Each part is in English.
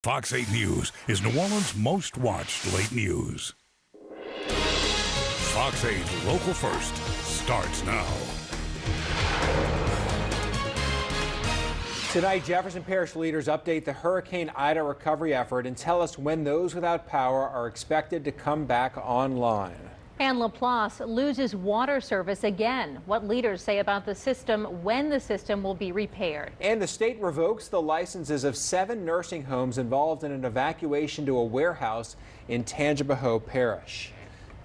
Fox 8 News is New Orleans' most watched late news. Fox 8 Local First starts now. Tonight, Jefferson Parish leaders update the Hurricane Ida recovery effort and tell us when those without power are expected to come back online. And Laplace loses water service again. What leaders say about the system, when the system will be repaired. And the state revokes the licenses of 7 nursing homes involved in an evacuation to a warehouse in Tangipahoa Parish.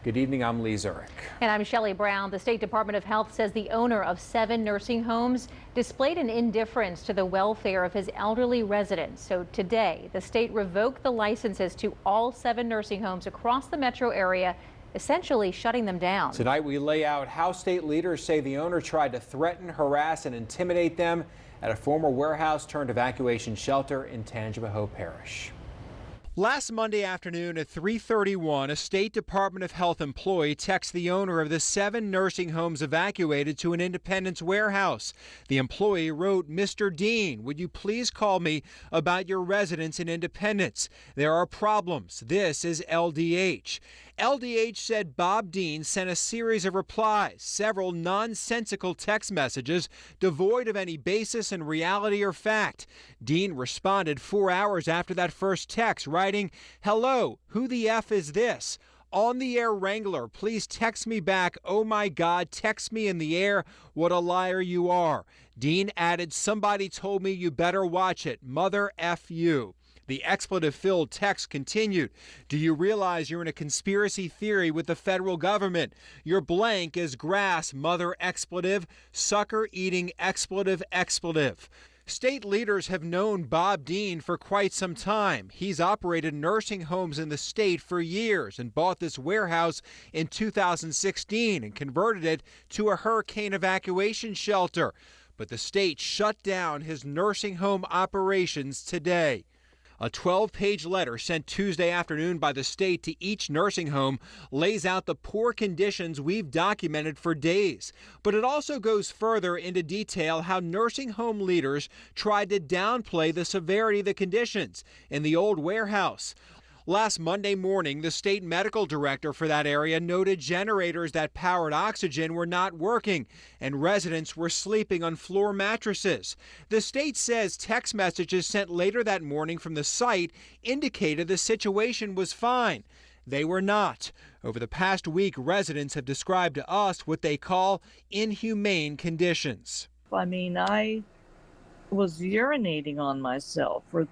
Good evening, I'm Lee Zurich. And I'm Shelley Brown. The State Department of Health says the owner of 7 nursing homes displayed an indifference to the welfare of his elderly residents. So today, the state revoked the licenses to all 7 nursing homes across the metro area, essentially shutting them down. Tonight we lay out how state leaders say the owner tried to threaten, harass, and intimidate them at a former warehouse turned evacuation shelter in Tangipahoa Parish. Last Monday afternoon at 3:31, a State Department of Health employee texted the owner of the 7 nursing homes evacuated to an Independence warehouse. The employee wrote, "Mr. Dean, would you please call me about your residence in Independence? There are problems. This is LDH." LDH said Bob Dean sent a series of replies, several nonsensical text messages devoid of any basis in reality or fact. Dean responded 4 hours after that first text, writing, "Hello, who the F is this? On the air Wrangler, please text me back. Oh my God, text me in the air. What a liar you are." Dean added, "Somebody told me you better watch it. Mother F you." The expletive-filled text continued. "Do you realize you're in a conspiracy theory with the federal government? Your blank is grass, mother expletive, sucker-eating expletive expletive." State leaders have known Bob Dean for quite some time. He's operated nursing homes in the state for years and bought this warehouse in 2016 and converted it to a hurricane evacuation shelter. But the state shut down his nursing home operations today. A 12-page letter sent Tuesday afternoon by the state to each nursing home lays out the poor conditions we've documented for days. But it also goes further into detail how nursing home leaders tried to downplay the severity of the conditions in the old warehouse. Last Monday morning, the state medical director for that area noted generators that powered oxygen were not working and residents were sleeping on floor mattresses. The state says text messages sent later that morning from the site indicated the situation was fine. They were not. Over the past week, residents have described to us what they call inhumane conditions. I was urinating on myself for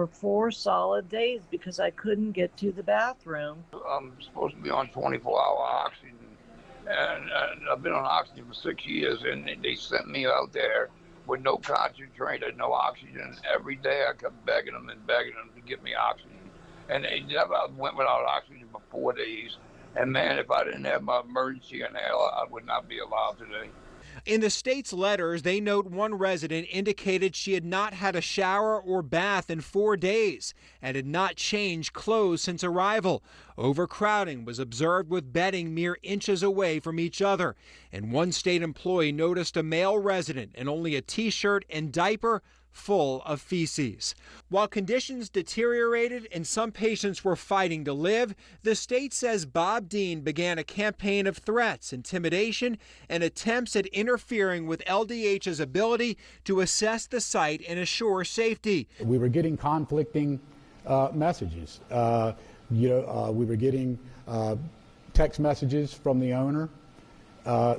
4 solid days because I couldn't get to the bathroom. I'm supposed to be on 24-hour oxygen, and I've been on oxygen for 6 years, and they sent me out there with no concentrator, no oxygen. Every day I kept begging them to get me oxygen, and they never went without oxygen for 4 days. And man, if I didn't have my emergency inhaler, I would not be alive today. In the state's letters, they note one resident indicated she had not had a shower or bath in 4 days and had not changed clothes since arrival. Overcrowding was observed with bedding mere inches away from each other. And one state employee noticed a male resident in only a t-shirt and diaper full of feces. While conditions deteriorated and some patients were fighting to live, the state says Bob Dean began a campaign of threats, intimidation, and attempts at interfering with LDH's ability to assess the site and assure safety. We were getting conflicting messages. We were getting text messages from the owner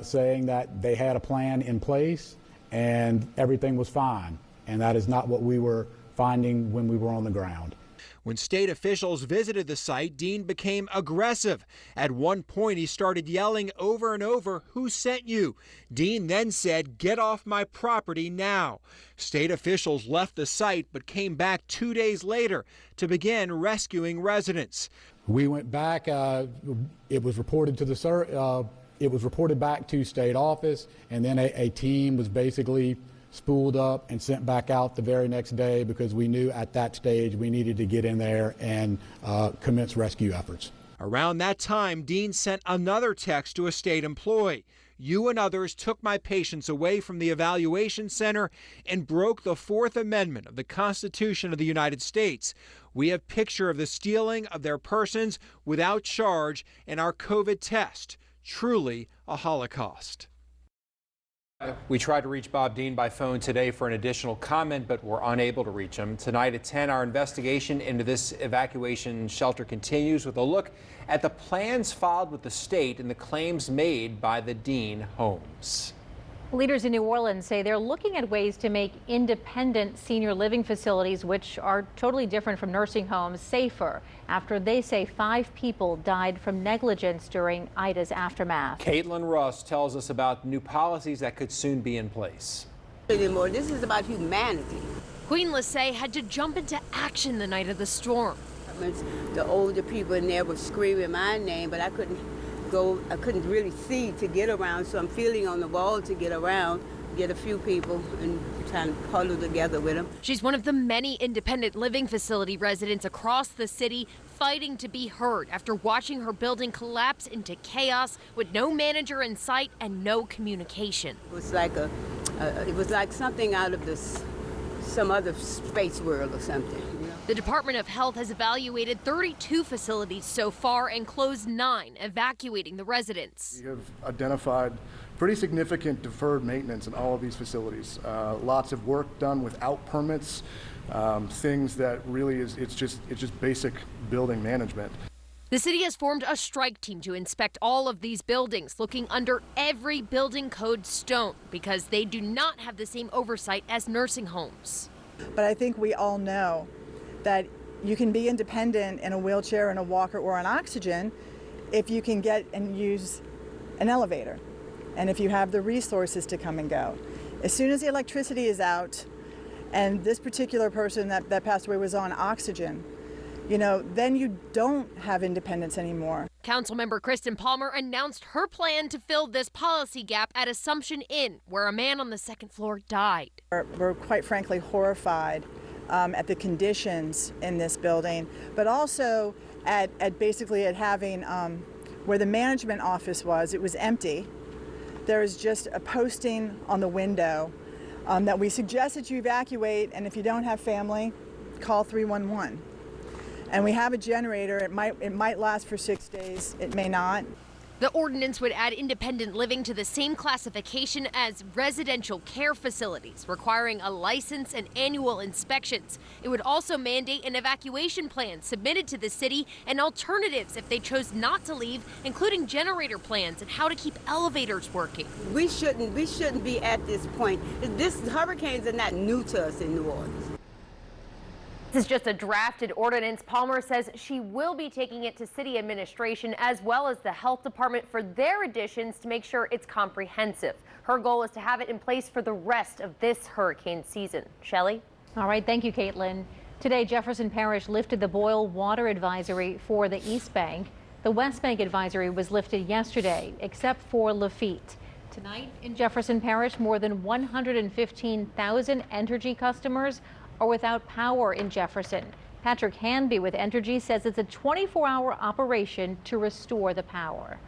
saying that they had a plan in place and everything was fine. And that is not what we were finding when we were on the ground. When state officials visited the site, Dean became aggressive. At one point, he started yelling over and over, "Who sent you?" Dean then said, "Get off my property now." State officials left the site but came back 2 days later to begin rescuing residents. We went back. It was reported to it was reported back to state office, and then a team was basically spooled up and sent back out the very next day because we knew at that stage we needed to get in there and commence rescue efforts. Around that time, Dean sent another text to a state employee. You and others took my patients away from the evaluation center and broke the Fourth Amendment of the Constitution of the United States. We have picture of the stealing of their persons without charge in our COVID test. Truly a Holocaust. We tried to reach Bob Dean by phone today for an additional comment, but were unable to reach him. Tonight at 10, our investigation into this evacuation shelter continues with a look at the plans filed with the state and the claims made by the Dean homes. Leaders in New Orleans say they're looking at ways to make independent senior living facilities, which are totally different from nursing homes, safer after they say 5 people died from negligence during Ida's aftermath. Caitlin Russ tells us about new policies that could soon be in place. Anymore. This is about humanity. Queen Lassay had to jump into action the night of the storm. The older people in there were screaming my name, but I couldn't really see to get around, so I'm feeling on the wall to get around, get a few people and trying to huddle together with them. She's one of the many independent living facility residents across the city fighting to be heard after watching her building collapse into chaos with no manager in sight and no communication. It was like something out of some other space world or something. The Department of Health has evaluated 32 facilities so far and closed 9, evacuating the residents. We have identified pretty significant deferred maintenance in all of these facilities. Lots of work done without permits, things that really it's just basic building management. The city has formed a strike team to inspect all of these buildings, looking under every building code stone because they do not have the same oversight as nursing homes. But I think we all know that you can be independent in a wheelchair, in a walker, or on oxygen if you can get and use an elevator and if you have the resources to come and go. As soon as the electricity is out, and this particular person that passed away was on oxygen, then you don't have independence anymore. Councilmember Kristen Palmer announced her plan to fill this policy gap at Assumption Inn, where a man on the 2nd floor died. We're quite frankly horrified at the conditions in this building, but also at having where the management office was, it was empty. There was just a posting on the window that we suggest that you evacuate, and if you don't have family, call 311. And we have a generator. It might last for 6 days. It may not. The ordinance would add independent living to the same classification as residential care facilities, requiring a license and annual inspections. It would also mandate an evacuation plan submitted to the city and alternatives if they chose not to leave, including generator plans and how to keep elevators working. We shouldn't be at this point. Hurricanes are not new to us in New Orleans. This is just a drafted ordinance. Palmer says she will be taking it to city administration as well as the health department for their additions to make sure it's comprehensive. Her goal is to have it in place for the rest of this hurricane season. Shelley? All right. Thank you, Caitlin. Today, Jefferson Parish lifted the boil water advisory for the East Bank. The West Bank advisory was lifted yesterday, except for Lafitte. Tonight in Jefferson Parish, more than 115,000 Entergy customers are without power in Jefferson. Patrick Hanby with Entergy says it's a 24-hour operation to restore the power.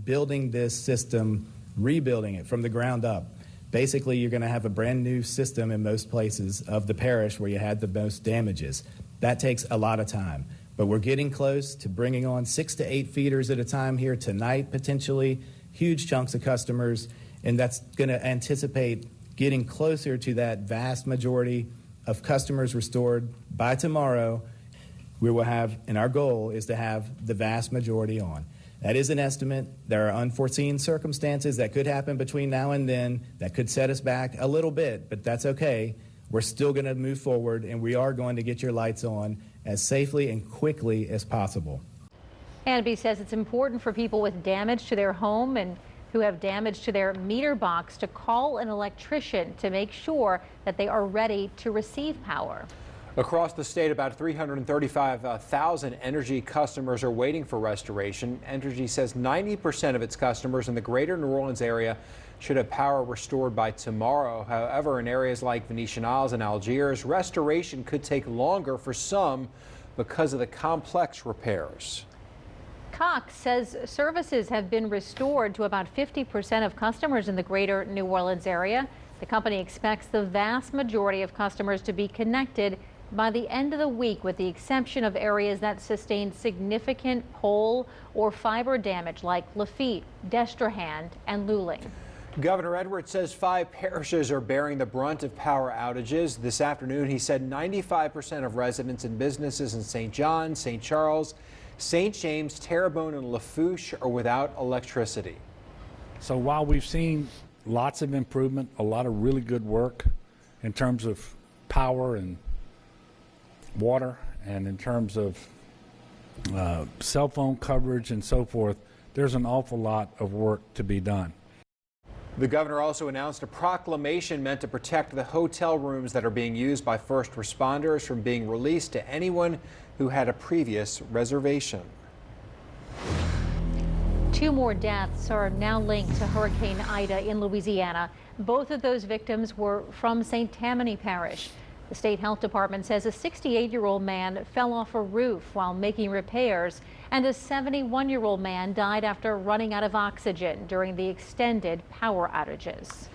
Building this system, rebuilding it from the ground up. Basically, you're going to have a brand new system in most places of the parish where you had the most damages. That takes a lot of time, but we're getting close to bringing on 6 to 8 feeders at a time here tonight, potentially, huge chunks of customers, and that's going to anticipate getting closer to that vast majority of customers restored by tomorrow. We will have, and our goal is to have the vast majority on. That is an estimate. There are unforeseen circumstances that could happen between now and then that could set us back a little bit, but that's okay. We're still going to move forward, and we are going to get your lights on as safely and quickly as possible. Hanby says it's important for people with damage to their home and who have damage to their meter box to call an electrician to make sure that they are ready to receive power. Across the state, about 335,000 Entergy customers are waiting for restoration. Entergy says 90% of its customers in the greater New Orleans area should have power restored by tomorrow. However, in areas like Venetian Isles and Algiers, restoration could take longer for some because of the complex repairs. Cox says services have been restored to about 50% of customers in the greater New Orleans area. The company expects the vast majority of customers to be connected by the end of the week, with the exception of areas that sustained significant pole or fiber damage like Lafitte, Destrehan, and Luling. Governor Edwards says 5 parishes are bearing the brunt of power outages. This afternoon, he said 95% of residents and businesses in St. John, St. Charles, St. James, Terrebonne, and Lafourche are without electricity. So while we've seen lots of improvement, a lot of really good work in terms of power and water and in terms of cell phone coverage and so forth, there's an awful lot of work to be done. The governor also announced a proclamation meant to protect the hotel rooms that are being used by first responders from being released to anyone who had a previous reservation. 2 more deaths are now linked to Hurricane Ida in Louisiana. Both of those victims were from St. Tammany Parish. The state health department says a 68-year-old man fell off a roof while making repairs, and a 71-year-old man died after running out of oxygen during the extended power outages.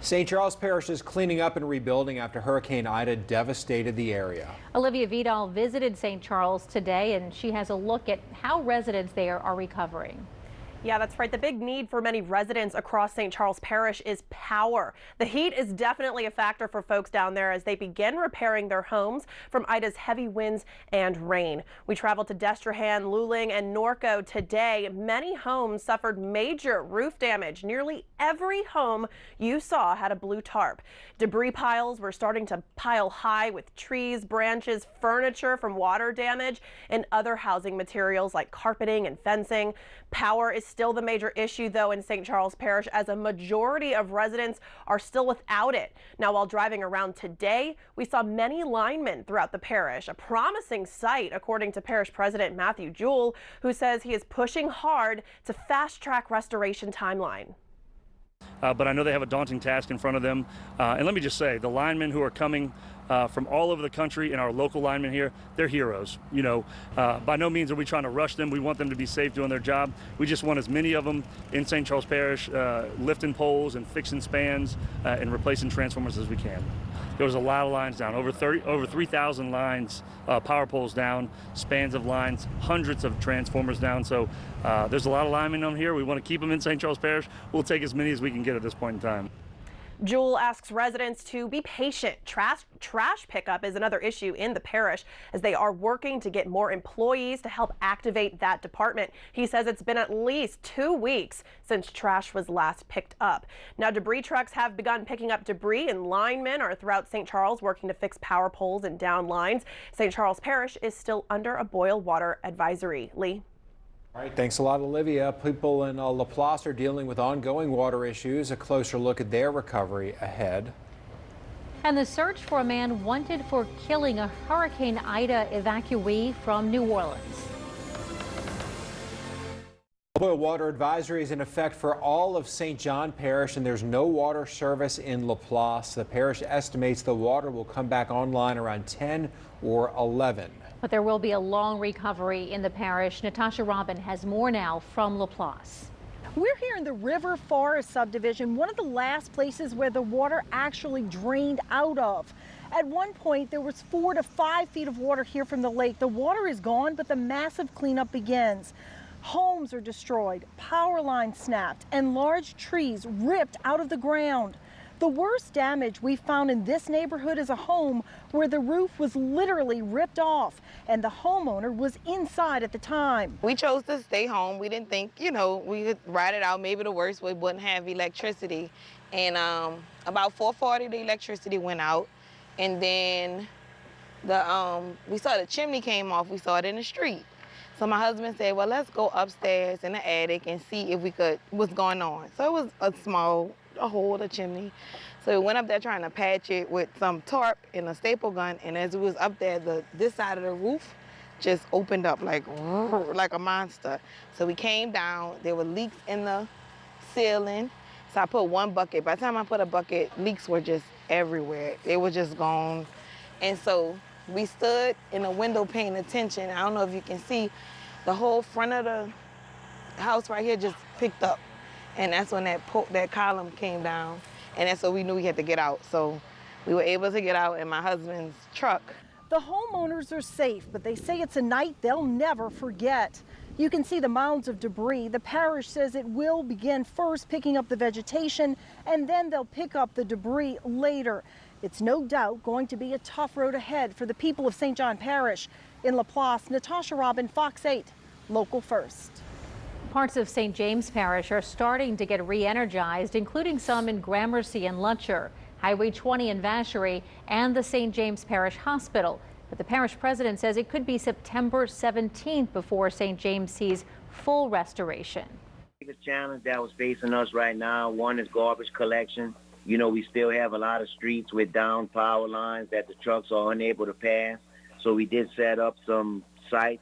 St. Charles Parish is cleaning up and rebuilding after Hurricane Ida devastated the area. Olivia Vidal visited St. Charles today, and she has a look at how residents there are recovering. Yeah, that's right. The big need for many residents across St. Charles Parish is power. The heat is definitely a factor for folks down there as they begin repairing their homes from Ida's heavy winds and rain. We traveled to Destrehan, Luling, and Norco today. Many homes suffered major roof damage. Nearly every home you saw had a blue tarp. Debris piles were starting to pile high with trees, branches, furniture from water damage, and other housing materials like carpeting and fencing. Power is still the major issue, though, in St. Charles Parish, as a majority of residents are still without it. Now, while driving around today, we saw many linemen throughout the parish, a promising sight, according to Parish President Matthew Jewell, who says he is pushing hard to fast-track restoration timeline. But I know they have a daunting task in front of them. And let me just say, the linemen who are coming from all over the country and our local linemen here, they're heroes. You know, by no means are we trying to rush them. We want them to be safe doing their job. We just want as many of them in St. Charles Parish lifting poles and fixing spans and replacing transformers as we can. There was a lot of lines down, over 3,000 lines, power poles down, spans of lines, hundreds of transformers down. So there's a lot of linemen on here. We want to keep them in St. Charles Parish. We'll take as many as we can get at this point in time. Jewell asks residents to be patient. Trash pickup is another issue in the parish as they are working to get more employees to help activate that department. He says it's been at least 2 weeks since trash was last picked up. Now, debris trucks have begun picking up debris, and linemen are throughout St. Charles working to fix power poles and down lines. St. Charles Parish is still under a boil water advisory. Lee? All right, thanks a lot, Olivia. People in Laplace are dealing with ongoing water issues. A closer look at their recovery ahead. And the search for a man wanted for killing a Hurricane Ida evacuee from New Orleans. Boil water advisory is in effect for all of St. John Parish, and there's no water service in Laplace. The parish estimates the water will come back online around 10 or 11. But there will be a long recovery in the parish. Natasha Robin has more now from Laplace. We're here in the River Forest subdivision, one of the last places where the water actually drained out of. At one point, there was 4 to 5 feet of water here from the lake. The water is gone, but the massive cleanup begins. Homes are destroyed, power lines snapped, and large trees ripped out of the ground. The worst damage we found in this neighborhood is a home where the roof was literally ripped off and the homeowner was inside at the time. We chose to stay home. We didn't think, we could ride it out. Maybe the worst, we wouldn't have electricity. And about 4:40, the electricity went out. And then we saw the chimney came off. We saw it in the street. So my husband said, well, let's go upstairs in the attic and see if what's going on. So it was a hole, a chimney. So we went up there trying to patch it with some tarp and a staple gun, and as it was up there, this side of the roof just opened up like a monster. So we came down, there were leaks in the ceiling, so I put one bucket. By the time I put a bucket, leaks were just everywhere. They were just gone. And so we stood in the window paying attention. I don't know if you can see the whole front of house right here just picked up. And that's when that column came down. And that's when we knew we had to get out. So we were able to get out in my husband's truck. The homeowners are safe, but they say it's a night they'll never forget. You can see the mounds of debris. The parish says it will begin first picking up the vegetation, and then they'll pick up the debris later. It's no doubt going to be a tough road ahead for the people of St. John Parish. In LaPlace, Natasha Robin, Fox 8, Local First. Parts of St. James Parish are starting to get re-energized, including some in Gramercy and Lutcher, Highway 20 in Vacherie, and the St. James Parish Hospital. But the parish president says it could be September 17th before St. James sees full restoration. The biggest challenge that was facing us right now, one is garbage collection. You know, we still have a lot of streets with down power lines that the trucks are unable to pass. So we did set up some sites,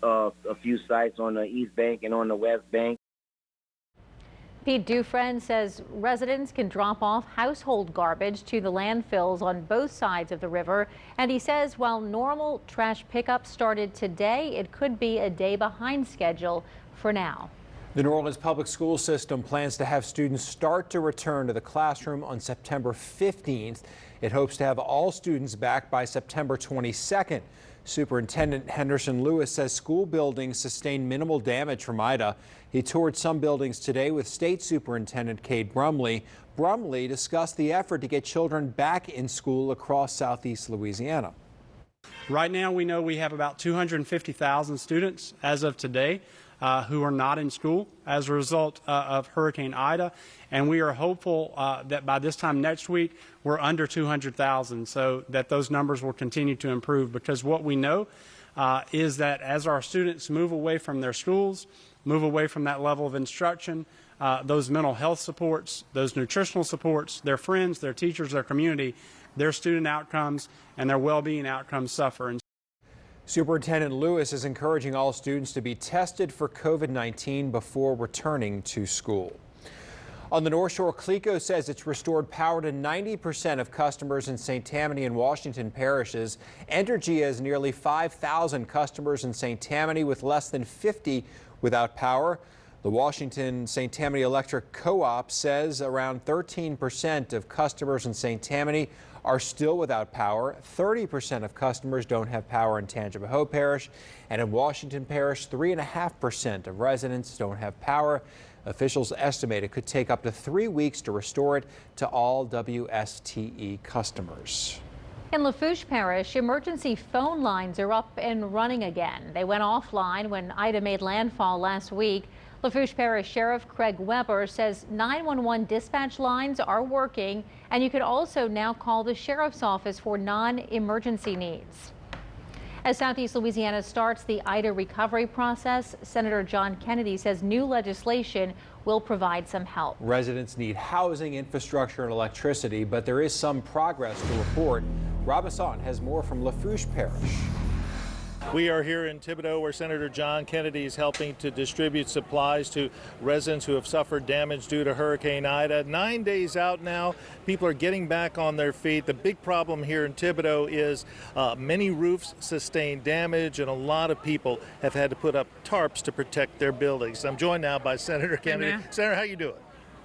a few sites on the East Bank and on the West Bank. Pete Dufresne says residents can drop off household garbage to the landfills on both sides of the river. And he says while normal trash pickup started today, it could be a day behind schedule for now. The New Orleans public school system plans to have students start to return to the classroom on September 15th. It hopes to have all students back by September 22nd. Superintendent Henderson Lewis says school buildings sustained minimal damage from Ida. He toured some buildings today with State Superintendent Cade Brumley. Brumley discussed the effort to get children back in school across southeast Louisiana. Right now we know we have about 250,000 students as of today who are not in school as a result of Hurricane Ida, and we are hopeful that by this time next week we're under 200,000, so that those numbers will continue to improve, because what we know is that as our students move away from their schools, move away from that level of instruction, those mental health supports, those nutritional supports, their friends, their teachers, their community, their student outcomes and their well-being outcomes suffer. Superintendent Lewis is encouraging all students to be tested for COVID-19 before returning to school. On the North Shore, CLECO says it's restored power to 90% of customers in St. Tammany and Washington parishes. Entergy has nearly 5,000 customers in St. Tammany, with less than 50 without power. The Washington St. Tammany Electric Co-op says around 13% of customers in St. Tammany are still without power. 30% of customers don't have power in Tangipahoa Parish, and in Washington Parish, 3.5% of residents don't have power. Officials estimate it could take up to 3 weeks to restore it to all WSTE customers. In Lafourche Parish, emergency phone lines are up and running again. They went offline when Ida made landfall last week. Lafourche Parish Sheriff Craig Weber says 911 dispatch lines are working, and you can also now call the sheriff's office for non-emergency needs. As Southeast Louisiana starts the Ida recovery process, Senator John Kennedy says new legislation will provide some help. Residents need housing, infrastructure, and electricity, but there is some progress to report. Rob Masson has more from Lafourche Parish. We are here in Thibodaux, where Senator John Kennedy is helping to distribute supplies to residents who have suffered damage due to Hurricane Ida. 9 days out now, people are getting back on their feet. The big problem here in Thibodaux is many roofs sustained damage, and a lot of people have had to put up tarps to protect their buildings. I'm joined now by Senator Kennedy. Amen. Senator, how you doing?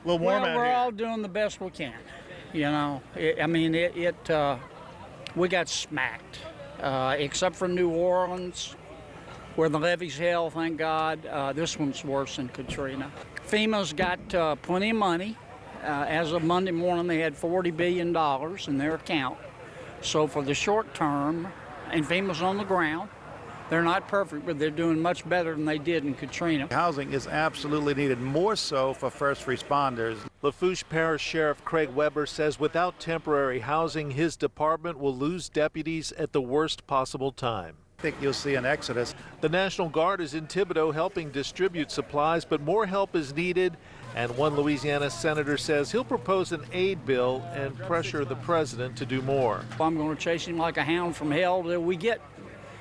A little warm out here. We're all doing the best we can. You know, we got smacked. Except for New Orleans, where the levees held, thank God. This one's worse than Katrina. FEMA's got plenty of money. As of Monday morning, they had $40 billion in their account. So for the short term, and FEMA's on the ground, they're not perfect, but they're doing much better than they did in Katrina. Housing is absolutely needed, more so for first responders. Lafourche Parish Sheriff Craig Weber says without temporary housing, his department will lose deputies at the worst possible time. I think you'll see an exodus. The National Guard is in Thibodaux helping distribute supplies, but more help is needed. And one Louisiana senator says he'll propose an aid bill and pressure the president to do more. I'm going to chase him like a hound from hell till we get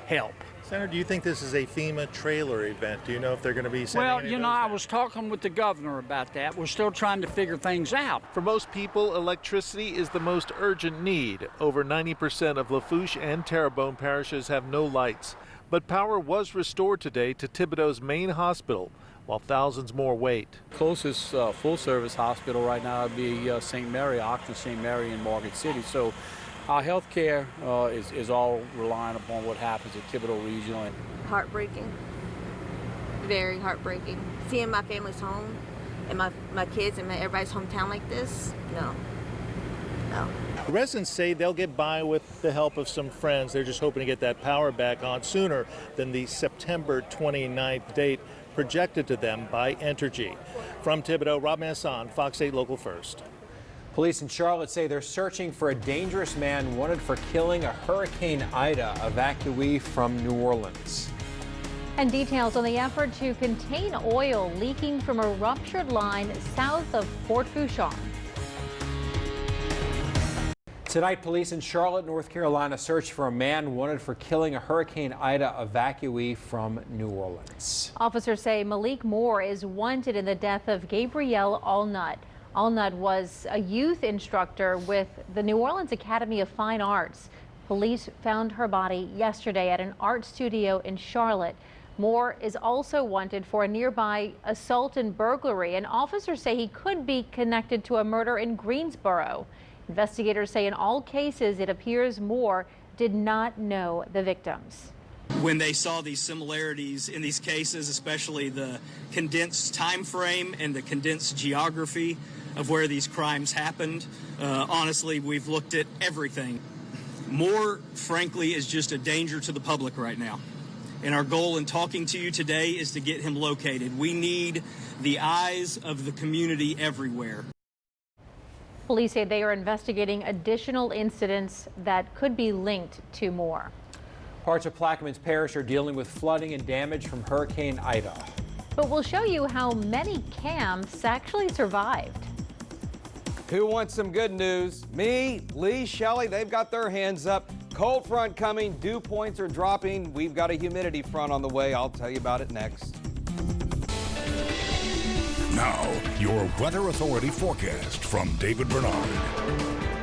help. Senator, do you think this is a FEMA trailer event? Do you know if they're going to be sending any of those I was talking with the governor about that. We're still trying to figure things out. For most people, electricity is the most urgent need. Over 90% of Lafourche and Terrebonne parishes have no lights. But power was restored today to Thibodaux's main hospital, while thousands more wait. Closest full-service hospital right now would be St. Mary, Oxford St. Mary in Morgan City. So our health care is all relying upon what happens at Thibodaux Regional. Heartbreaking, very heartbreaking. Seeing my family's home and my kids and everybody's hometown like this, no. Residents say they'll get by with the help of some friends. They're just hoping to get that power back on sooner than the September 29th date projected to them by Entergy. From Thibodaux, Rob Masson, Fox 8 Local First. Police in Charlotte say they're searching for a dangerous man wanted for killing a Hurricane Ida evacuee from New Orleans. And details on the effort to contain oil leaking from a ruptured line south of Fort Fourchon. Tonight, police in Charlotte, North Carolina search for a man wanted for killing a Hurricane Ida evacuee from New Orleans. Officers say Malik Moore is wanted in the death of Gabrielle Allnut. Allnut was a youth instructor with the New Orleans Academy of Fine Arts. Police found her body yesterday at an art studio in Charlotte. Moore is also wanted for a nearby assault and burglary, and officers say he could be connected to a murder in Greensboro. Investigators say in all cases it appears Moore did not know the victims. When they saw these similarities in these cases, especially the condensed time frame and the condensed geography of where these crimes happened, honestly, we've looked at everything. Moore, frankly, is just a danger to the public right now. And our goal in talking to you today is to get him located. We need the eyes of the community everywhere. Police say they are investigating additional incidents that could be linked to Moore. Parts of Plaquemines Parish are dealing with flooding and damage from Hurricane Ida. But we'll show you how many camps actually survived. Who wants some good news? Me, Lee, Shelley, they've got their hands up. Cold front coming, dew points are dropping. We've got a humidity front on the way. I'll tell you about it next. Now, your Weather Authority forecast from David Bernard.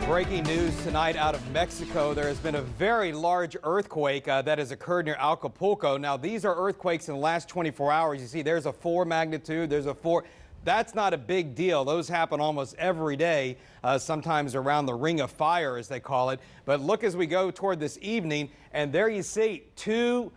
Breaking news tonight out of Mexico. There has been a very large earthquake that has occurred near Acapulco. Now, these are earthquakes in the last 24 hours. You see, there's a 4 magnitude, there's a 4. That's not a big deal. Those happen almost every day, sometimes around the Ring of Fire, as they call it. But look as we go toward this evening, and there you see 2.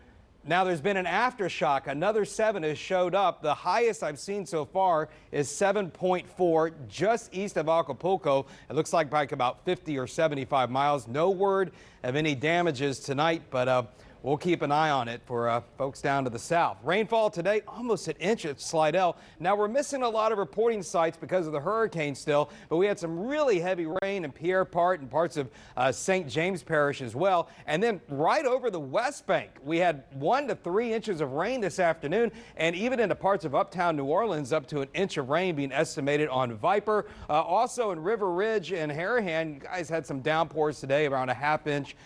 Now there's been an aftershock. Another 7 has showed up. The highest I've seen so far is 7.4 just east of Acapulco. It looks like about 50 or 75 miles. No word of any damages tonight, but we'll keep an eye on it for folks down to the south. Rainfall today, almost an inch at Slidell. Now, we're missing a lot of reporting sites because of the hurricane still, but we had some really heavy rain in Pierre Part and parts of St. James Parish as well. And then right over the West Bank, we had 1 to 3 inches of rain this afternoon, and even into parts of uptown New Orleans, up to an inch of rain being estimated on Viper. Also in River Ridge and Harahan, you guys had some downpours today, around a ½ inch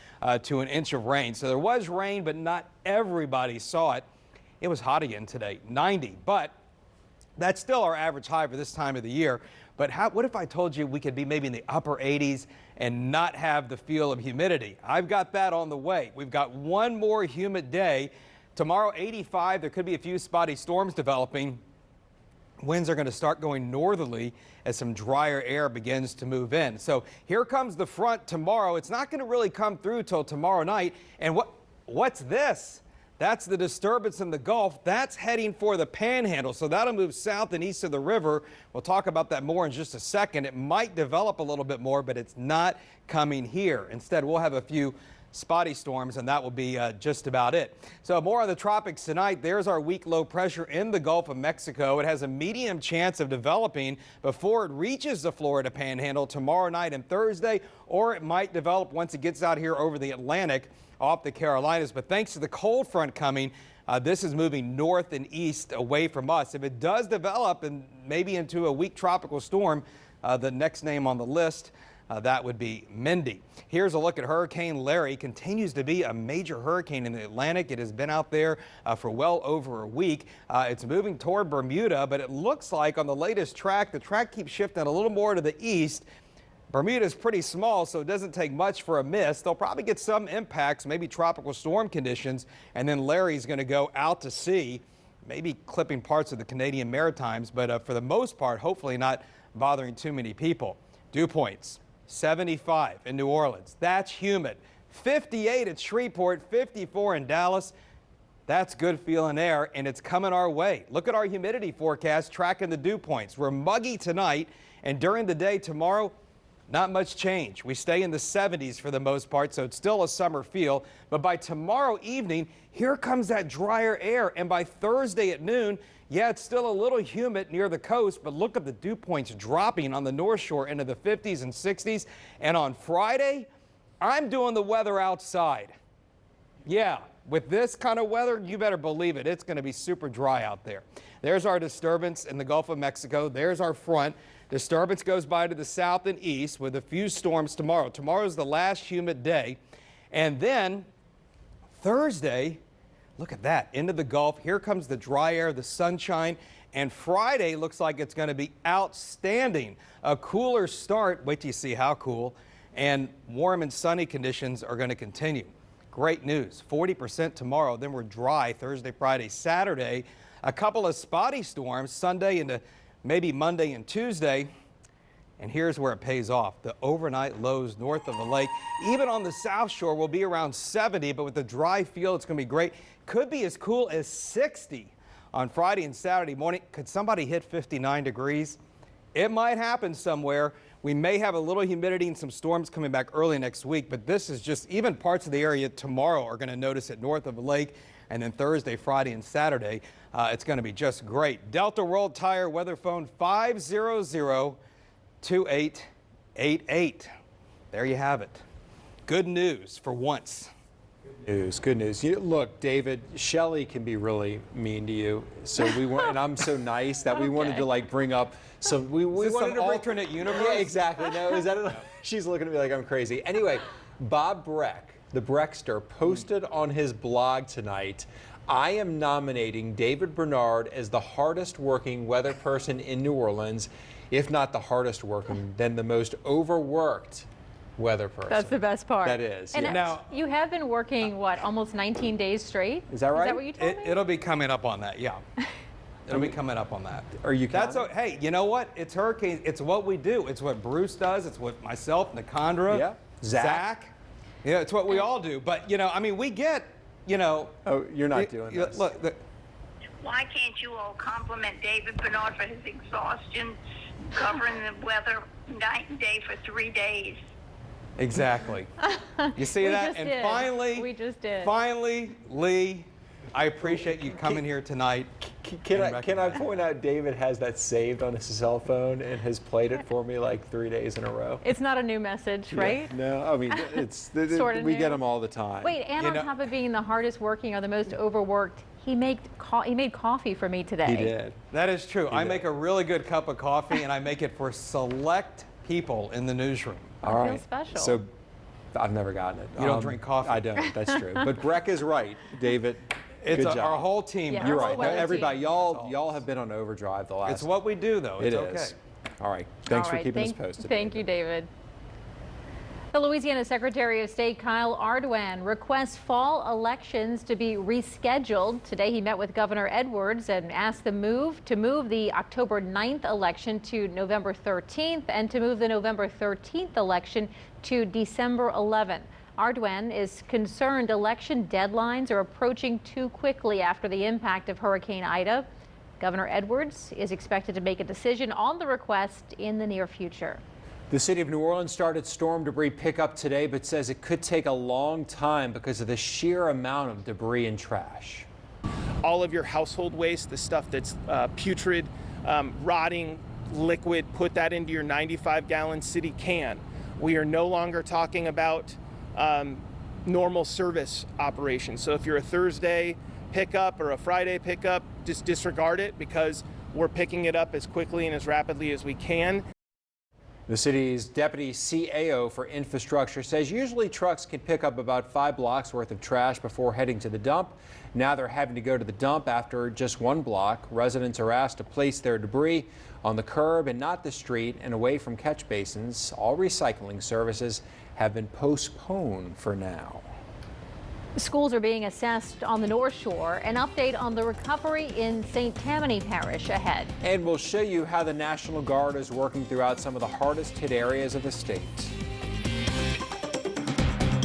to an inch of rain. So there was rain, but not everybody saw it. It was hot again today, 90, but that's still our average high for this time of the year. But what if I told you we could be maybe in the upper 80s and not have the feel of humidity? I've got that on the way. We've got one more humid day. Tomorrow, 85. There could be a few spotty storms developing. Winds are going to start going northerly as some drier air begins to move in. So here comes the front tomorrow. It's not going to really come through till tomorrow night. And what's this? That's the disturbance in the Gulf. That's heading for the Panhandle. So that'll move south and east of the river. We'll talk about that more in just a second. It might develop a little bit more, but it's not coming here. Instead, we'll have a few spotty storms, and that will be just about it. So more on the tropics tonight. There's our weak low pressure in the Gulf of Mexico. It has a medium chance of developing before it reaches the Florida Panhandle tomorrow night and Thursday, or it might develop once it gets out here over the Atlantic off the Carolinas. But thanks to the cold front coming, this is moving north and east away from us. If it does develop and maybe into a weak tropical storm, the next name on the list, that would be Mindy. Here's a look at Hurricane Larry. Continues to be a major hurricane in the Atlantic. It has been out there for well over a week. It's moving toward Bermuda, but it looks like on the latest track, the track keeps shifting a little more to the east. Bermuda's pretty small, so it doesn't take much for a miss. They'll probably get some impacts, maybe tropical storm conditions, and then Larry's going to go out to sea, maybe clipping parts of the Canadian Maritimes, but for the most part, hopefully not bothering too many people. Dew points, 75 in New Orleans. That's humid. 58 at Shreveport, 54 in Dallas. That's good feeling air, and it's coming our way. Look at our humidity forecast tracking the dew points. We're muggy tonight, and during the day tomorrow, not much change. We stay in the 70s for the most part, so it's still a summer feel. But by tomorrow evening, here comes that drier air. And by Thursday at noon, yeah, it's still a little humid near the coast, but look at the dew points dropping on the North Shore into the 50s and 60s. And on Friday, I'm doing the weather outside. Yeah, with this kind of weather, you better believe it. It's going to be super dry out there. There's our disturbance in the Gulf of Mexico. There's our front. Disturbance goes by to the south and east with a few storms tomorrow. Tomorrow's the last humid day. And then Thursday, look at that, into the Gulf. Here comes the dry air, the sunshine. And Friday looks like it's going to be outstanding. A cooler start. Wait till you see how cool. And warm and sunny conditions are going to continue. Great news. 40% tomorrow. Then we're dry Thursday, Friday, Saturday. A couple of spotty storms Sunday into maybe Monday and Tuesday. And here's where it pays off. The overnight lows north of the lake, even on the South Shore, will be around 70, but with the dry feel, it's going to be great. Could be as cool as 60 on Friday and Saturday morning. Could somebody hit 59 degrees? It might happen somewhere. We may have a little humidity and some storms coming back early next week, but this is just, even parts of the area tomorrow are going to notice it north of the lake. And then Thursday, Friday, and Saturday, it's going to be just great. Delta World Tire weather phone 500-2888. There you have it. Good news for once. Good news. Look, David, Shelley can be really mean to you. So we want, and I'm so nice that we wanted to like bring up some. We wanted some to alternate universe. Yeah, exactly. No, is that? She's looking at me like I'm crazy. Anyway, Bob Breck, the Breckster, posted on his blog tonight, I am nominating David Bernard as the hardest working weather person in New Orleans, if not the hardest working, then the most overworked weather person. That's the best part. That is. And yes. now you have been working, what, almost 19 days straight? Is that right? Is that what you told me? It'll be coming up on that, yeah. It'll be coming up on that. Are you counting? Hey, you know what? It's hurricanes. It's what we do. It's what Bruce does. It's what myself, Nicandra, yeah. Zach. Yeah, it's what we all do. But, I mean, we get, Oh, you're not doing this. Look. Why can't you all compliment David Bernard for his exhaustion, covering the weather night and day for 3 days? Exactly. You see that? And finally, we just did. Finally, Lee, I appreciate you coming here tonight. Can I point out David has that saved on his cell phone and has played it for me like 3 days in a row? It's not a new message, right? Yeah, no, I mean, it's Sorta we new. get them all the time. Wait, and on top of being the hardest working or the most overworked, he made coffee for me today. He did. That is true. I make a really good cup of coffee, and I make it for select people in the newsroom. All right. Feels special. So I've never gotten it. You don't drink coffee. I don't. That's true. But Breck is right, David. It's good job. our whole team. Yeah, You're our right. whole weather Everybody, team. y'all have been on overdrive the last. It's what we do, though. It's okay. is. All right. Thanks All for right, keeping us posted. Thank you, David. The Louisiana Secretary of State Kyle Ardoin requests fall elections to be rescheduled. Today he met with Governor Edwards and asked to move the October 9th election to November 13th and to move the November 13th election to December 11th. Ardoin is concerned election deadlines are approaching too quickly after the impact of Hurricane Ida. Governor Edwards is expected to make a decision on the request in the near future. The city of New Orleans started storm debris pickup today, but says it could take a long time because of the sheer amount of debris and trash. All of your household waste, the stuff that's putrid, rotting, liquid, put that into your 95-gallon city can. We are no longer talking about normal service operations. So if you're a Thursday pickup or a Friday pickup, just disregard it because we're picking it up as quickly and as rapidly as we can. The city's deputy CAO for infrastructure says usually trucks can pick up about 5 blocks worth of trash before heading to the dump. Now they're having to go to the dump after just 1 block. Residents are asked to place their debris on the curb and not the street and away from catch basins. All recycling services have been postponed for now. Schools are being assessed on the North Shore. An update on the recovery in St. Tammany Parish ahead. And we'll show you how the National Guard is working throughout some of the hardest hit areas of the state.